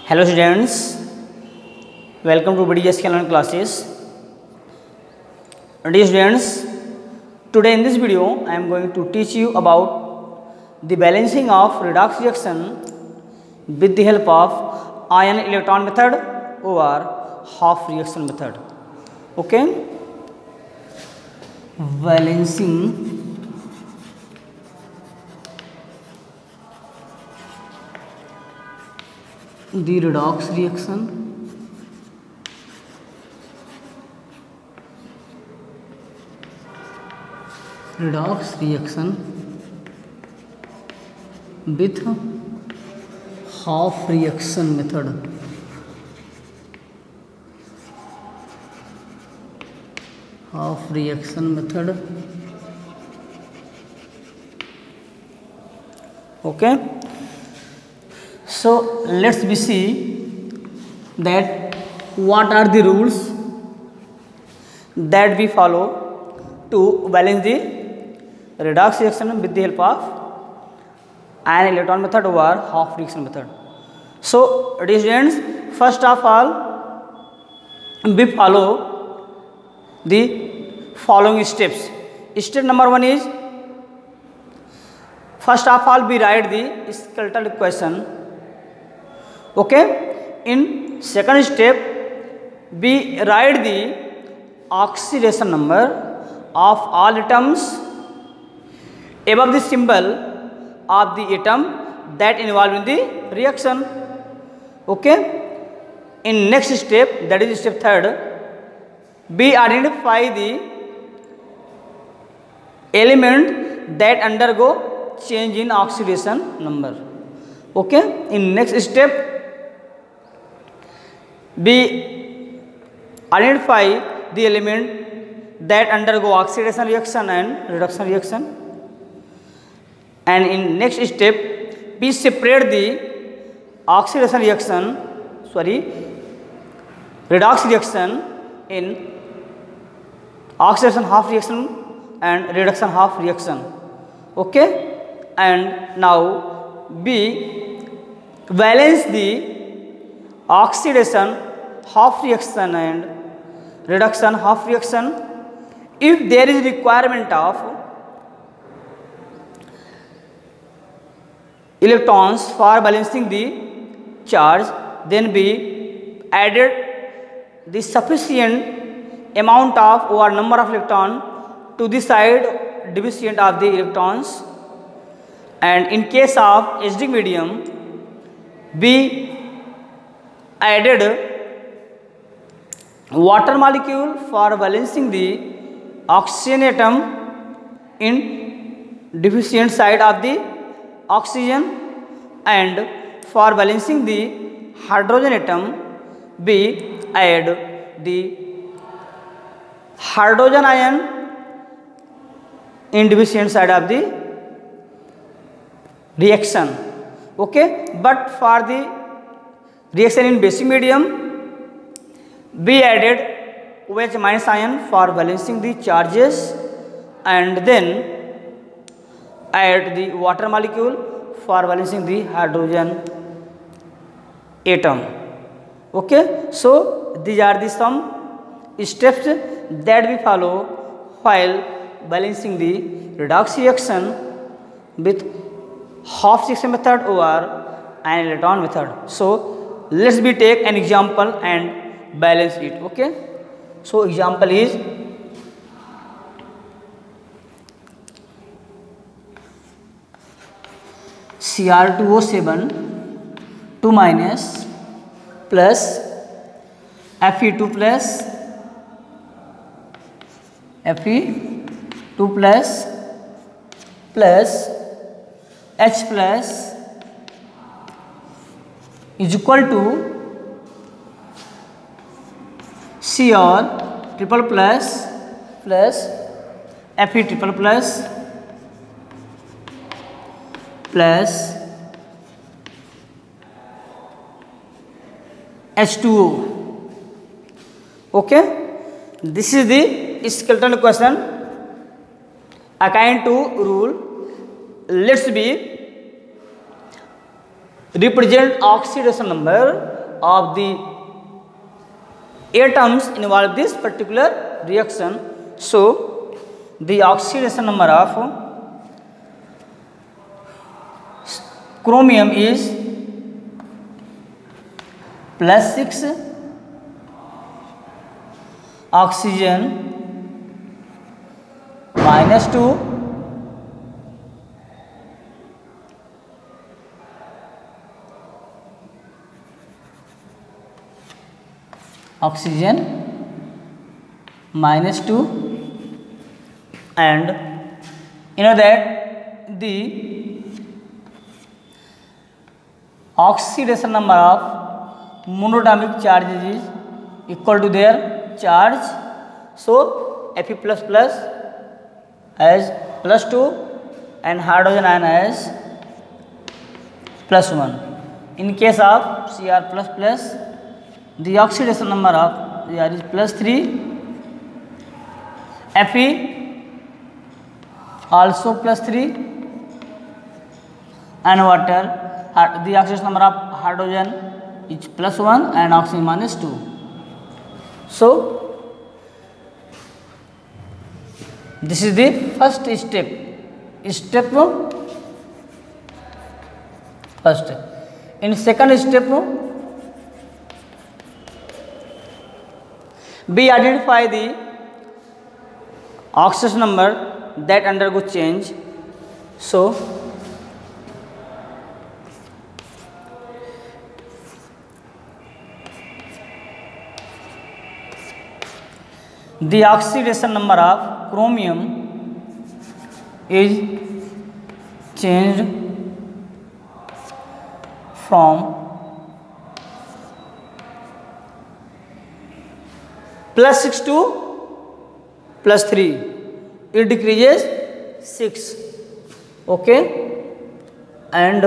Hello students, welcome to BDS Online classes. Dear students, today in this video I am going to teach you about the balancing of redox reaction with the help of ion electron method or half reaction method. Okay, balancing the redox reaction with half reaction method. Okay, so let's be see that what are the rules that we follow to balance the redox reaction with the help of ion electron method or half reaction method. So dear students, first of all we follow the following steps. Step number 1 is, first of all we write the skeletal equation. Okay, in second step we write the oxidation number of all atoms above the symbol of the atom that involved in the reaction. Okay, in next step, that is step 3rd, we identify the element that undergo change in oxidation number. Okay, in next step we identify the element that undergo oxidation reaction and reduction reaction, and in next step we separate the redox reaction in oxidation half reaction and reduction half reaction. Okay, and now we balance the oxidation half reaction and reduction half reaction. If there is requirement of electrons for balancing the charge, then we added the sufficient amount of or number of electron to the side deficient of the electrons, and in case of acidic medium we added water molecule for balancing the oxygen atom in deficient side of the oxygen, and for balancing the hydrogen atom we add the hydrogen ion in deficient side of the reaction. Okay, but for the reaction in basic medium we added OH minus ion for balancing the charges, and then add the water molecule for balancing the hydrogen atom. Okay, so these are the some steps that we follow while balancing the redox reaction with half reaction method or ion electron method. So let's be take an example and balance it. Okay, so example is, Cr2O7 2 minus plus Fe2 plus H plus is equal to Cr triple plus Fe triple plus H2O. Okay, this is the skeletal equation according to rule. Let's be represent oxidation number of the atoms involved this particular reaction. So the oxidation number of chromium is +6, oxygen -2, oxygen -2, and you know that the oxidation number of monatomic charges is equal to their charge. So Fe++ as +2 and hydrogen ion as +1. In case of Cr++, the oxidation number of Cr is +3, Fe also +3, and water, the oxidation number of hydrogen is +1 and oxygen -2. So this is the first step. First. In second step, we identify the oxidation number that undergo change. So the oxidation number of chromium is changed from +6 to +3. It decreases 6. Okay, and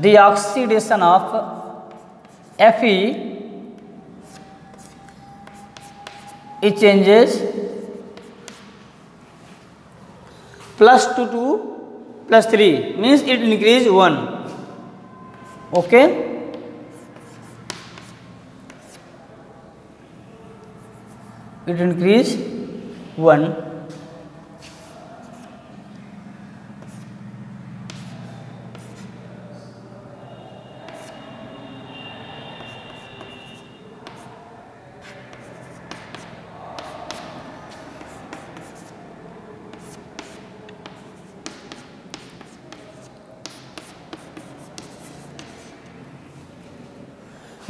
the oxidation of Fe, it changes +2 to +3, means it increase 1. Okay, it increase 1.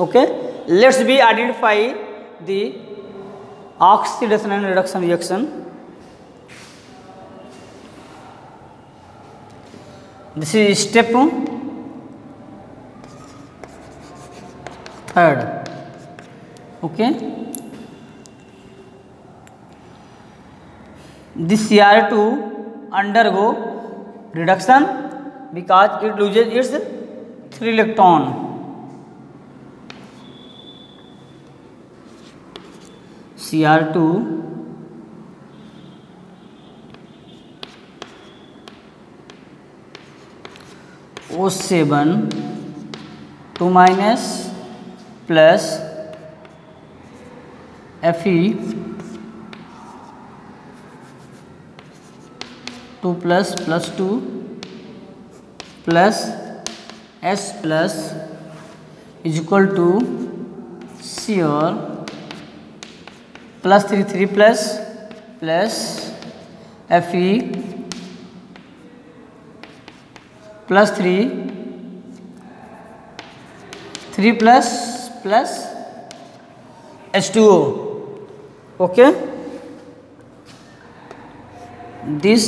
Okay, let's be identify the oxidation and reduction reaction. This is step third. Okay, this Cr2 undergo reduction because it loses its 3 electron. Cr2 O7 2 minus plus Fe 2 plus plus 2 plus S plus is equal to Cr plus 3 plus Fe plus 3 plus H2O. Okay, this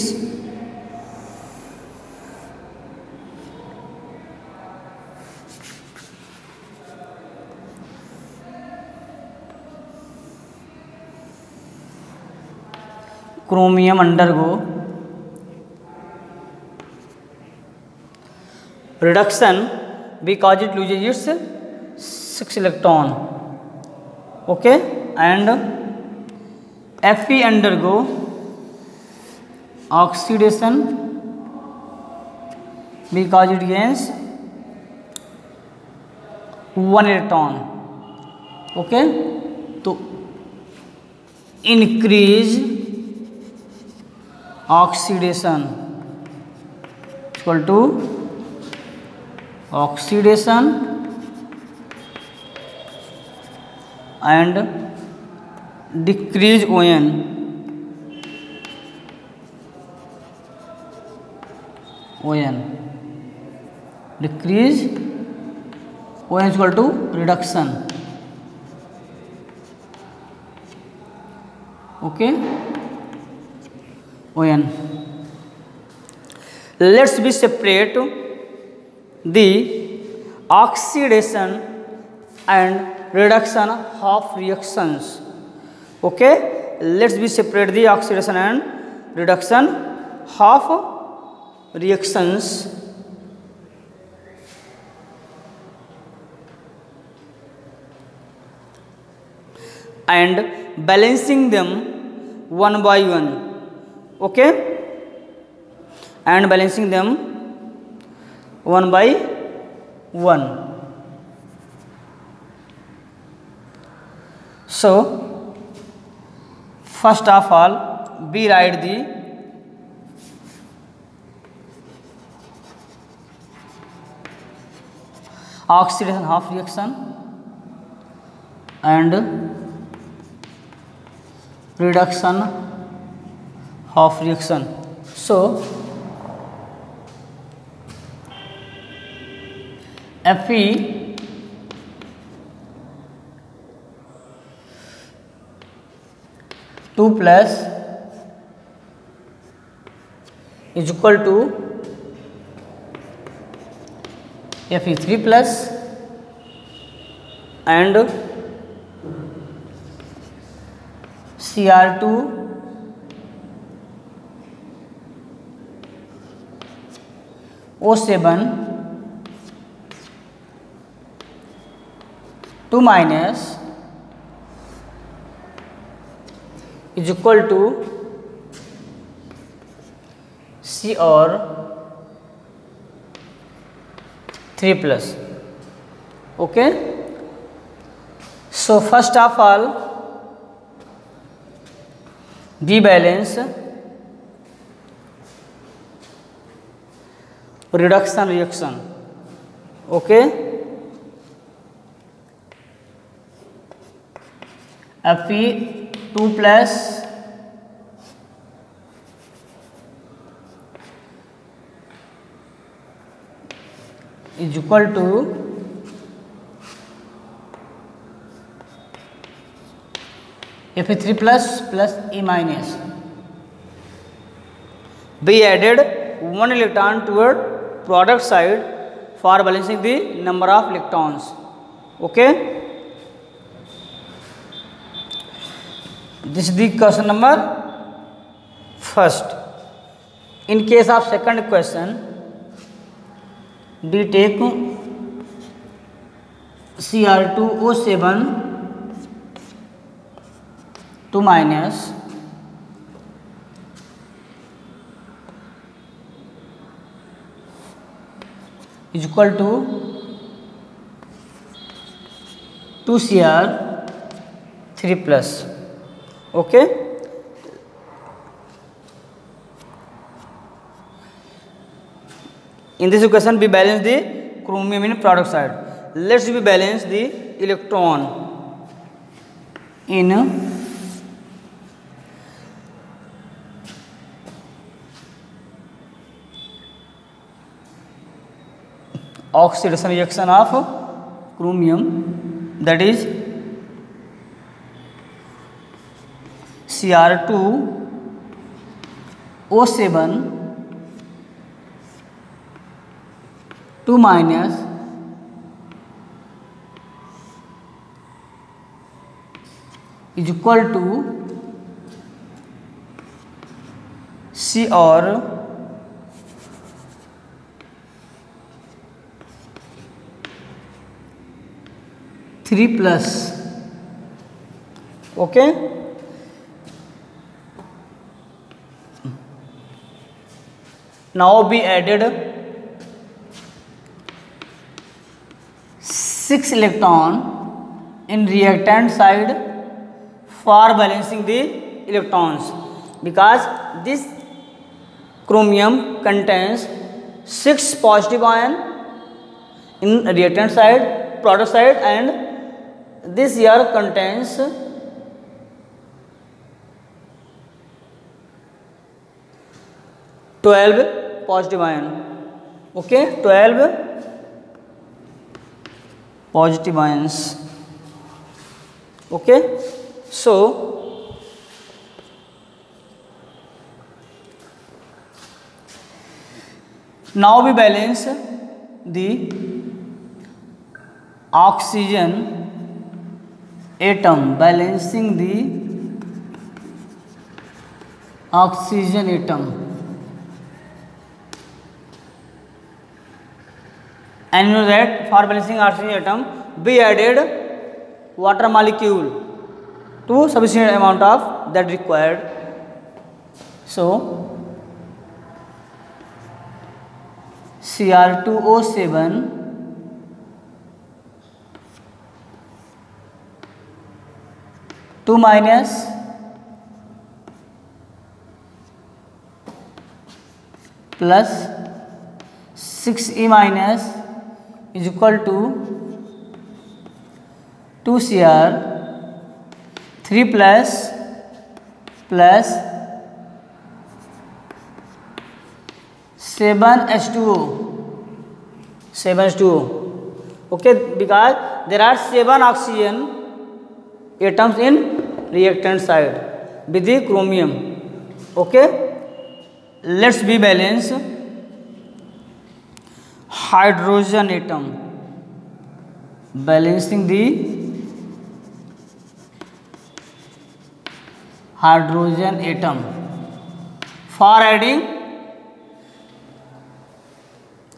chromium undergo reduction because it loses its 6 electron. Okay, and Fe undergo oxidation because it gains 1 electron. Okay, तो increase oxidation equal to oxidation and decrease ON decrease ON equal to reduction. Okay, ON। Let's be separate the oxidation and reduction of reactions। okay, let's be separate the oxidation and reduction of reactions and balancing them one by one। okay, and balancing them one by one। so first of all we write the oxidation half reaction and reduction half reaction। so Fe 2 plus is equal to Fe 3 plus and Cr2 O7 2 minus is equal to Cr 3 plus। okay, so first of all we balance reduction reaction। okay, Fe 2 plus is equal to Fe3 plus plus E minus। we added one electron toward product side for balancing the number of electrons। okay, this is the question number first। in case of second question we take Cr2O7 2 minus is equal to 2Cr 3 plus। okay, in this equation we balance the chromium in product side। let's we balance the electron in oxidation reaction of chromium, that is Cr2O7 2 minus is equal to Cr 3 plus। okay, now we added 6 electron in reactant side for balancing the electrons, because this chromium contains 6 positive ion in reactant side, product side, and this here contains 12 positive ion. Okay, 12 positive ions. Okay, so now we balance the oxygen atom, balancing the oxygen atom, and you know that for balancing oxygen atom we added water molecule to sufficient amount of that required. So Cr2O7 2 minus plus 6E minus is equal to 2Cr 3 plus 7H2O. Okay, because there are 7 oxygen atoms in reactant side with the chromium. Okay, let's be balance hydrogen atom, balancing the hydrogen atom for adding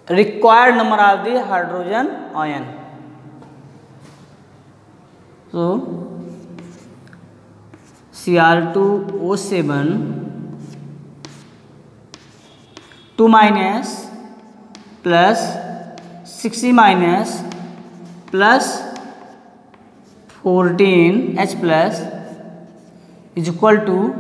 required number of the hydrogen ion. So Cr2O7 2 minus plus 6E minus plus 14H plus is equal to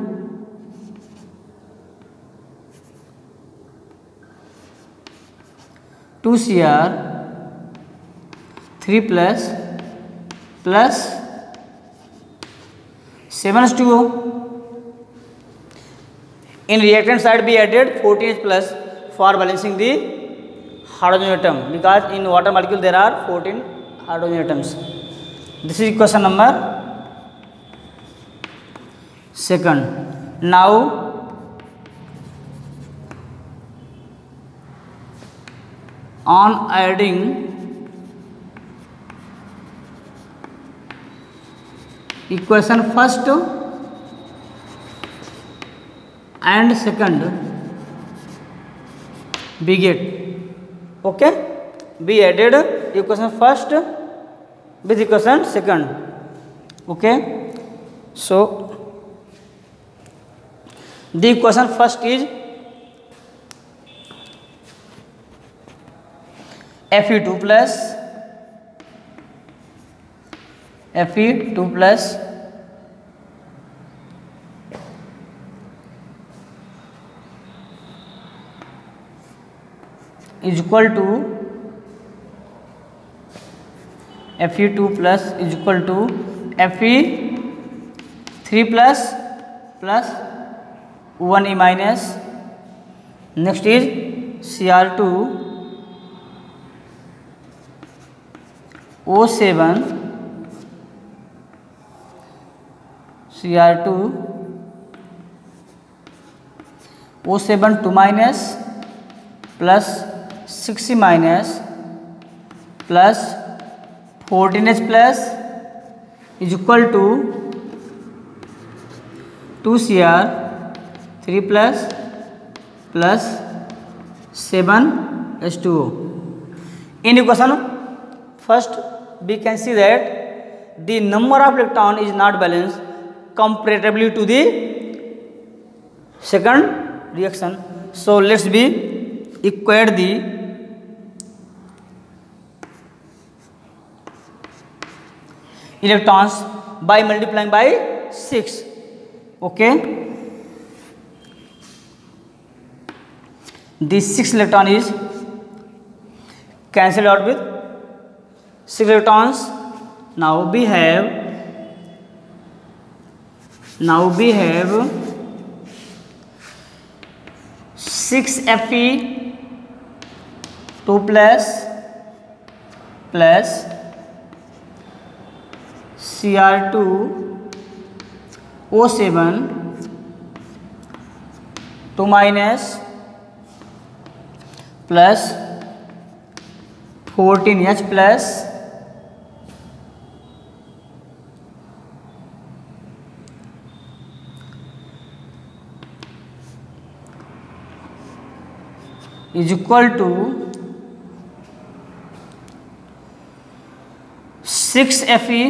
2Cr 3 plus 7H2O. In reactant side we added 14H plus for balancing the hydrogen atom, because in water molecule there are 14 hydrogen atoms. This is question number 2. Now on adding equation first and second we get. Okay, we added equation first with equation second. Okay, so the equation first is Fe2 plus is equal to Fe2 plus is equal to Fe3 plus 1E minus. Next is Cr2O7 2 minus plus 6E minus plus 14H plus is equal to 2Cr 3 plus 7H2O. In equation first we can see that the number of electron is not balanced comparatively to the second reaction. So let's be equate the electrons by multiplying by 6. Okay, this 6 electron is cancelled out with 6 electrons. Now we have 6 Fe 2 plus Cr2 O7 2 minus plus 14H plus is equal to 6 Fe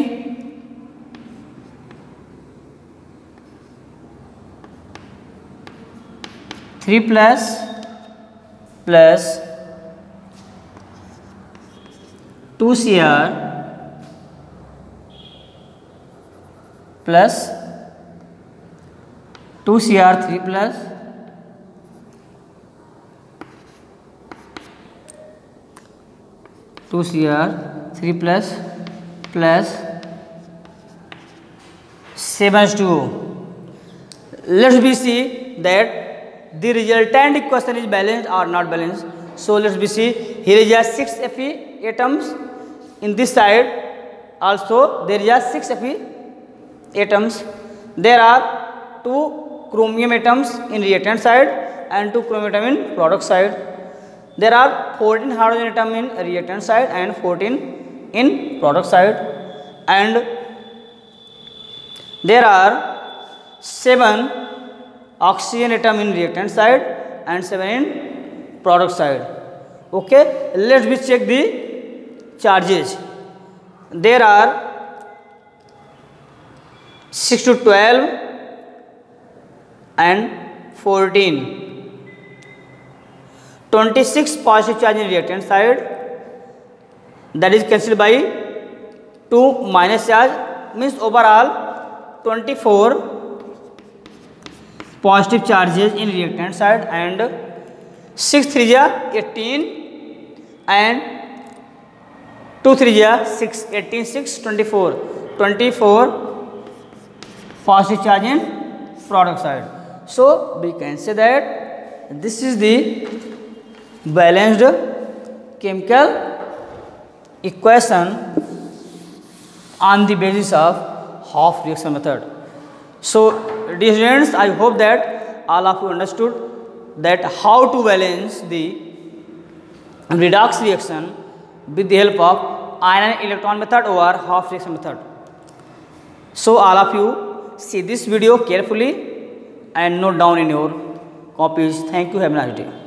3 plus 2 Cr plus 2 Cr3 plus 2 Cr3 plus 7H2O. Let's be see that the resultant equation is balanced or not balanced. So let's be see, here is a 6 Fe atoms in this side, also there is a 6 Fe atoms. There are 2 chromium atoms in reactant side and 2 chromium atom in product side. There are 14 hydrogen atom in reactant side and 14 in product side, and there are 7 oxygen atom in reactant side and 7 in product side. Okay, let's we check the charges. There are 6 to 12 and 14. 26 positive charge in reactant side, that is cancelled by 2 minus charge, means overall 24 positive charges in reactant side, and 6 3 ja 18 and 2 3 ja 6, 18 6 24 positive charge in product side. So we can say that this is the balanced chemical equation on the basis of half reaction method. So dear students, I hope that all of you understood that how to balance the redox reaction with the help of ion electron method or half reaction method. So all of you see this video carefully and note down in your copies. Thank you. Have a nice day.